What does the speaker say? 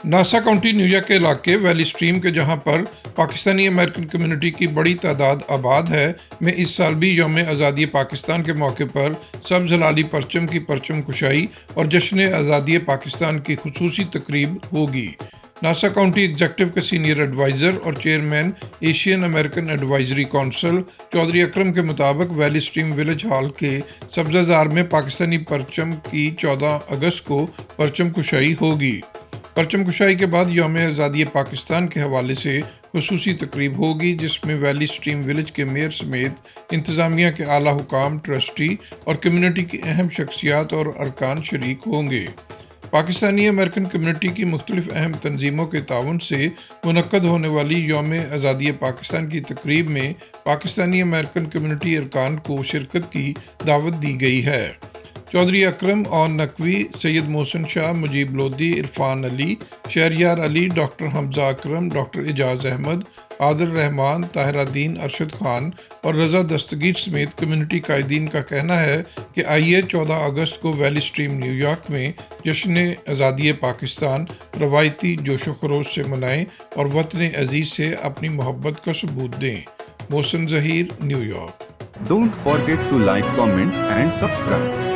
NASA county New York के इलाके valley stream के जहां पर पाकिस्तानी अमेरिकन कम्युनिटी की बड़ी तादाद आबाद है में इस साल भी यौम आज़ादी पाकिस्तान के मौके पर सब्ज़ हलाली परचम की परचम कुशाई और जश्न आज़ादी पाकिस्तान की खुसूसी तकरीब होगी। नासा काउंटी एग्जेक्टिव के सीनियर एडवाइज़र और chairman Asian American advisory council Chaudhry Akram के मुताबिक वैली स्ट्रीम विलेज हॉल के सब्ज़ाजार में पाकिस्तानी परचम की 14 अगस्त को परचम कुशाई होगी। परचम कुशाई के बाद यौम आज़ादी पाकिस्तान के हवाले से खुसूसी तकरीब होगी, जिसमें वैली स्ट्रीम विलेज के मेयर समेत इंतज़ामिया के आला हुकाम, ट्रस्टी और कम्युनिटी की अहम शख्सियात और अरकान शरीक होंगे। पाकिस्तानी अमेरिकन कम्युनिटी की मुख्तलिफ अहम तंजीमों के ताउन से मुनक्कद होने वाली यौम आज़ादी पाकिस्तान की तकरीब में पाकिस्तानी अमेरिकन कम्युनिटी अरकान को शिरकत की दावत दी गई है। चौधरी अकरम और नकवी, सैयद मोहसिन शाह, मुजीब लोधी, इरफान अली, शहरयार अली, डॉक्टर हमजा अकरम, डॉक्टर एजाज अहमद, आदिल रहमान, ताहिरादीन, अरशद खान और रज़ा दस्तगीर समेत कम्युनिटी कायदीन का कहना है कि आइए 14 अगस्त को वैली स्ट्रीम न्यूयॉर्क में जश्न आज़ादी पाकिस्तान रवायती जोशो खरोश से मनाएं और वतन अजीज़ से अपनी मोहब्बत का सबूत दें। Mohsin Zaheer, New York. Don't forget to like, comment and subscribe.